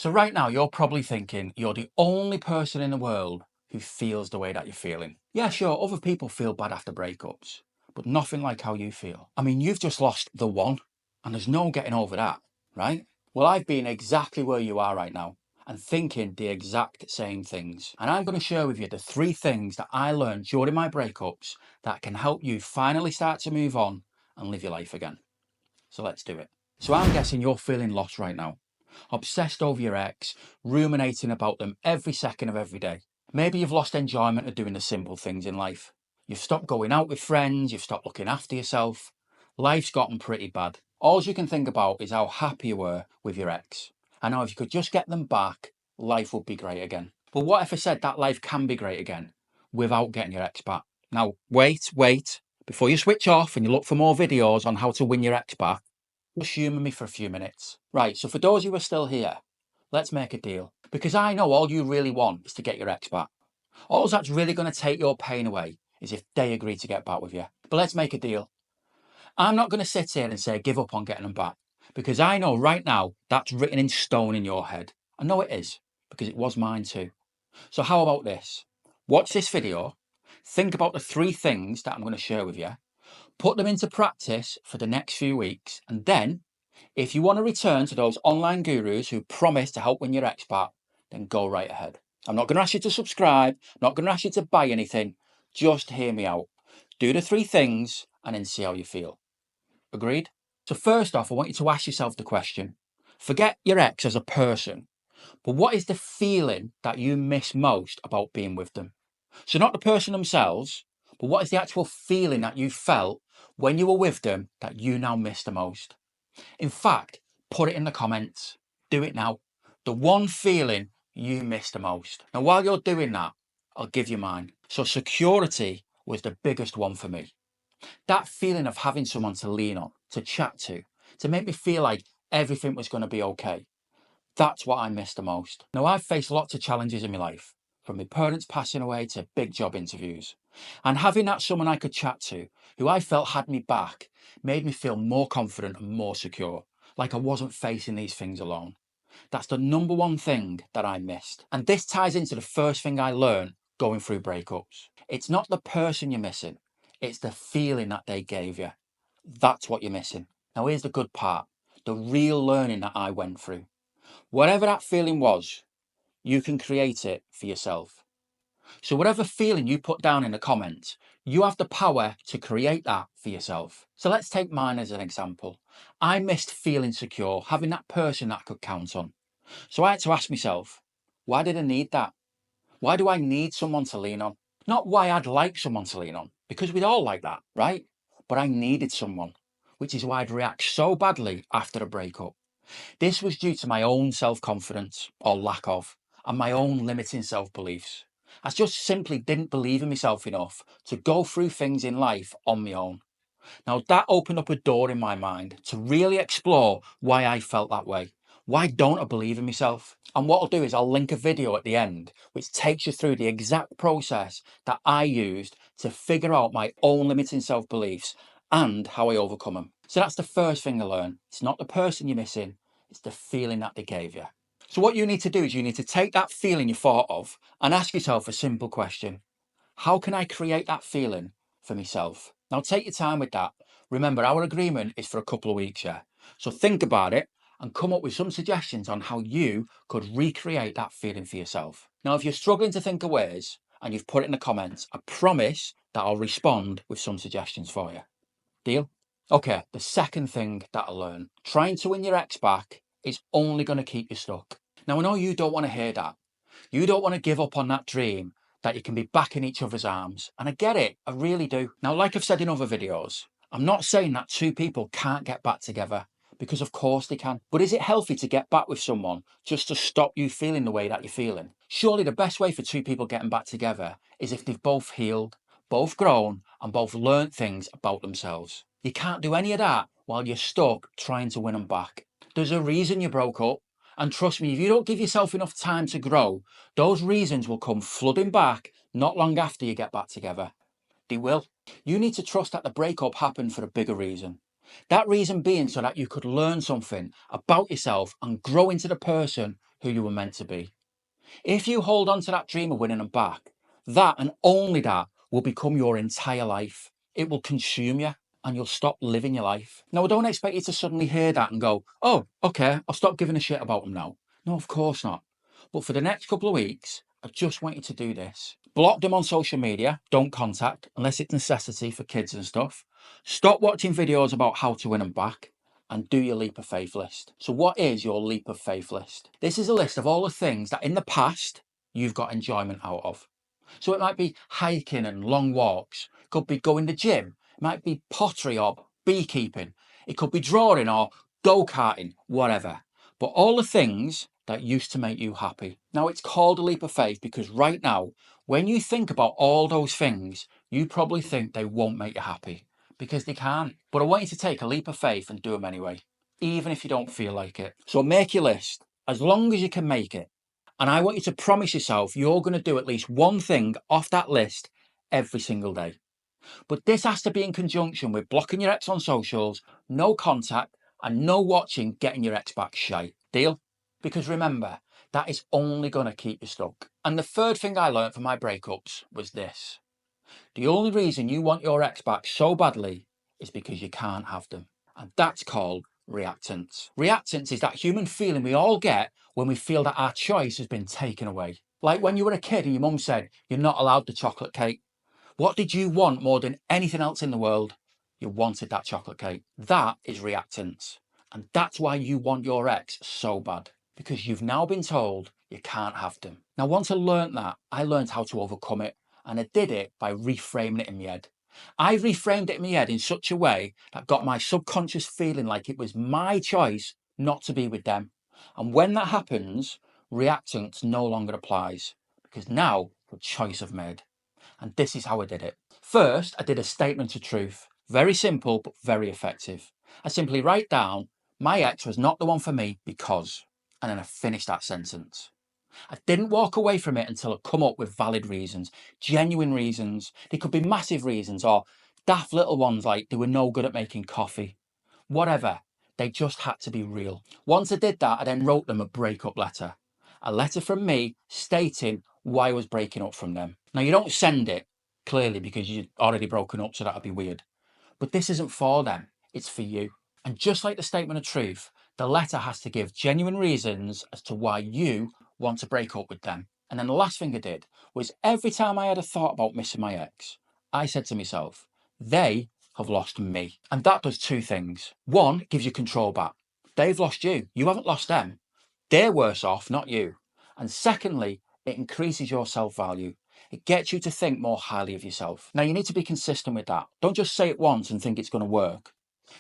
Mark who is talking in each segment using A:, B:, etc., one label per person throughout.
A: So right now you're probably thinking you're the only person in the world who feels the way that you're feeling. Yeah, sure, other people feel bad after breakups, but nothing like how you feel. I mean, you've just lost the one, and there's no getting over that, right? Well, I've been exactly where you are right now and thinking the exact same things. And I'm going to share with you the 3 things that I learned during my breakups that can help you finally start to move on and live your life again. So let's do it. So I'm guessing you're feeling lost right now, obsessed over your ex, ruminating about them every second of every day. Maybe you've lost enjoyment of doing the simple things in life. You've stopped going out with friends, you've stopped looking after yourself. Life's gotten pretty bad. All you can think about is how happy you were with your ex. I know if you could just get them back, life would be great again. But what if I said that life can be great again without getting your ex back? Now, wait. Before you switch off and you look for more videos on how to win your ex back, just humour me for a few minutes. Right, so for those of you who are still here, let's make a deal. Because I know all you really want is to get your ex back. All that's really going to take your pain away is if they agree to get back with you. But let's make a deal. I'm not going to sit here and say give up on getting them back. Because I know right now that's written in stone in your head. I know it is, because it was mine too. So how about this? Watch this video, think about the 3 things that I'm going to share with you, put them into practice for the next few weeks, and then if you want to return to those online gurus who promise to help win your ex back, then go right ahead. I'm not going to ask you to subscribe, I'm not going to ask you to buy anything, just hear me out. Do the 3 things and then see how you feel. Agreed? So first off, I want you to ask yourself the question, forget your ex as a person, but what is the feeling that you miss most about being with them? So not the person themselves, but what is the actual feeling that you felt when you were with them that you now miss the most? In fact, put it in the comments. Do it now. The one feeling you miss the most. Now, while you're doing that, I'll give you mine. So security was the biggest one for me. That feeling of having someone to lean on, to chat to make me feel like everything was going to be okay. That's what I miss the most. Now, I've faced lots of challenges in my life, from my parents passing away to big job interviews. And having that someone I could chat to, who I felt had me back, made me feel more confident and more secure, like I wasn't facing these things alone. That's the number one thing that I missed. And this ties into the first thing I learned going through breakups. It's not the person you're missing, it's the feeling that they gave you. That's what you're missing. Now, here's the good part, the real learning that I went through. Whatever that feeling was, you can create it for yourself. So whatever feeling you put down in the comments, you have the power to create that for yourself. So let's take mine as an example. I missed feeling secure, having that person that I could count on. So I had to ask myself, why did I need that? Why do I need someone to lean on? Not why I'd like someone to lean on, because we'd all like that, right? But I needed someone, which is why I'd react so badly after a breakup. This was due to my own self-confidence, or lack of, and my own limiting self-beliefs. I just simply didn't believe in myself enough to go through things in life on my own. Now that opened up a door in my mind to really explore why I felt that way. Why don't I believe in myself? And what I'll do is I'll link a video at the end which takes you through the exact process that I used to figure out my own limiting self-beliefs and how I overcome them. So that's the first thing I learned. It's not the person you're missing, it's the feeling that they gave you. So what you need to do is you need to take that feeling you thought of and ask yourself a simple question. How can I create that feeling for myself? Now take your time with that. Remember, our agreement is for a couple of weeks, yeah? So think about it and come up with some suggestions on how you could recreate that feeling for yourself. Now, if you're struggling to think of ways and you've put it in the comments, I promise that I'll respond with some suggestions for you. Deal? Okay, the second thing that I learned, trying to win your ex back is only going to keep you stuck. Now, I know you don't want to hear that. You don't want to give up on that dream that you can be back in each other's arms. And I get it, I really do. Now, like I've said in other videos, I'm not saying that 2 people can't get back together, because of course they can. But is it healthy to get back with someone just to stop you feeling the way that you're feeling? Surely the best way for 2 people getting back together is if they've both healed, both grown, and both learnt things about themselves. You can't do any of that while you're stuck trying to win them back. There's a reason you broke up. And trust me, if you don't give yourself enough time to grow, those reasons will come flooding back not long after you get back together. They will. You need to trust that the breakup happened for a bigger reason. That reason being so that you could learn something about yourself and grow into the person who you were meant to be. If you hold on to that dream of winning them back, that and only that will become your entire life. It will consume you and you'll stop living your life. Now, I don't expect you to suddenly hear that and go, oh, okay, I'll stop giving a shit about them now. No, of course not. But for the next couple of weeks, I just want you to do this. Block them on social media. Don't contact unless it's necessity for kids and stuff. Stop watching videos about how to win them back and do your leap of faith list. So what is your leap of faith list? This is a list of all the things that in the past you've got enjoyment out of. So it might be hiking and long walks. It could be going to the gym. It might be pottery or beekeeping. It could be drawing or go-karting, whatever. But all the things that used to make you happy. Now it's called a leap of faith because right now, when you think about all those things, you probably think they won't make you happy because they can't. But I want you to take a leap of faith and do them anyway, even if you don't feel like it. So make your list as long as you can make it. And I want you to promise yourself you're going to do at least one thing off that list every single day. But this has to be in conjunction with blocking your ex on socials, no contact, and no watching getting your ex back shite. Deal? Because remember, that is only going to keep you stuck. And the third thing I learned from my breakups was this. The only reason you want your ex back so badly is because you can't have them. And that's called reactance. Reactance is that human feeling we all get when we feel that our choice has been taken away. Like when you were a kid and your mum said, you're not allowed the chocolate cake. What did you want more than anything else in the world? You wanted that chocolate cake. That is reactance. And that's why you want your ex so bad. Because you've now been told you can't have them. Now, once I learned that, I learned how to overcome it. And I did it by reframing it in my head. I reframed it in my head in such a way that got my subconscious feeling like it was my choice not to be with them. And when that happens, reactance no longer applies. Because now the choice I've made. And this is how I did it. First, I did a statement of truth. Very simple, but very effective. I simply write down, my ex was not the one for me because, and then I finished that sentence. I didn't walk away from it until I come up with valid reasons, genuine reasons. They could be massive reasons or daft little ones like they were no good at making coffee. Whatever, they just had to be real. Once I did that, I then wrote them a breakup letter. A letter from me stating why I was breaking up from them. Now, you don't send it, clearly, because you've already broken up, so that'd be weird. But this isn't for them, it's for you. And just like the statement of truth, the letter has to give genuine reasons as to why you want to break up with them. And then the last thing I did was every time I had a thought about missing my ex, I said to myself, they have lost me. And that does two things. One, it gives you control back. They've lost you. You haven't lost them. They're worse off, not you. And secondly, it increases your self-value. It gets you to think more highly of yourself. Now, you need to be consistent with that. Don't just say it once and think it's going to work.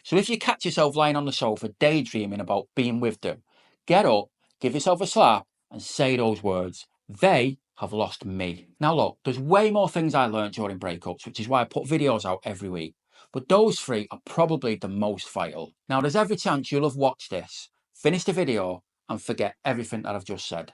A: So if you catch yourself lying on the sofa daydreaming about being with them, get up, give yourself a slap and say those words. They have lost me. Now look, there's way more things I learned during breakups, which is why I put videos out every week. But those three are probably the most vital. Now there's every chance you'll have watched this, finished the video and forget everything that I've just said.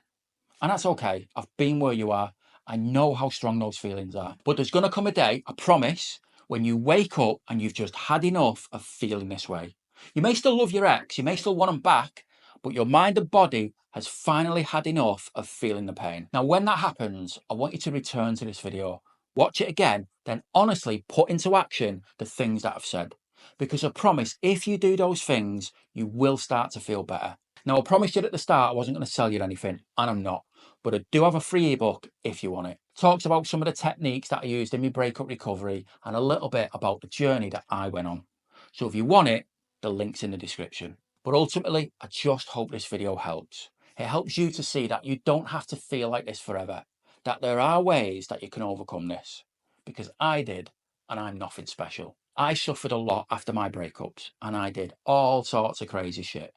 A: And that's okay. I've been where you are. I know how strong those feelings are. But there's going to come a day, I promise, when you wake up and you've just had enough of feeling this way. You may still love your ex, you may still want them back, but your mind and body has finally had enough of feeling the pain. Now, when that happens, I want you to return to this video, watch it again, then honestly put into action the things that I've said. Because I promise, if you do those things, you will start to feel better. Now, I promised you at the start I wasn't going to sell you anything, and I'm not. But I do have a free ebook if you want it. It talks about some of the techniques that I used in my breakup recovery and a little bit about the journey that I went on. So if you want it, the link's in the description. But ultimately, I just hope this video helps. It helps you to see that you don't have to feel like this forever, that there are ways that you can overcome this. Because I did, and I'm nothing special. I suffered a lot after my breakups, and I did all sorts of crazy shit.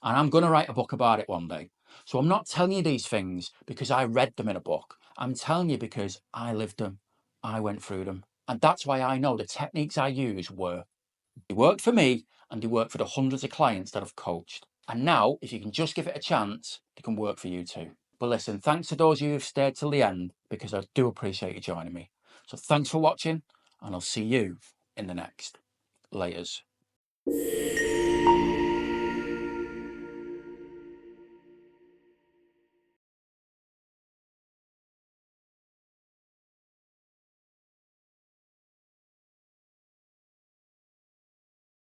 A: And I'm going to write a book about it one day. So I'm not telling you these things because I read them in a book. I'm telling you because I lived them. I went through them. And that's why I know the techniques I used they worked for me and they worked for the hundreds of clients that I've coached. And now, if you can just give it a chance, they can work for you too. But listen, thanks to those of you who've stayed till the end because I do appreciate you joining me. So thanks for watching and I'll see you in the next. Laters.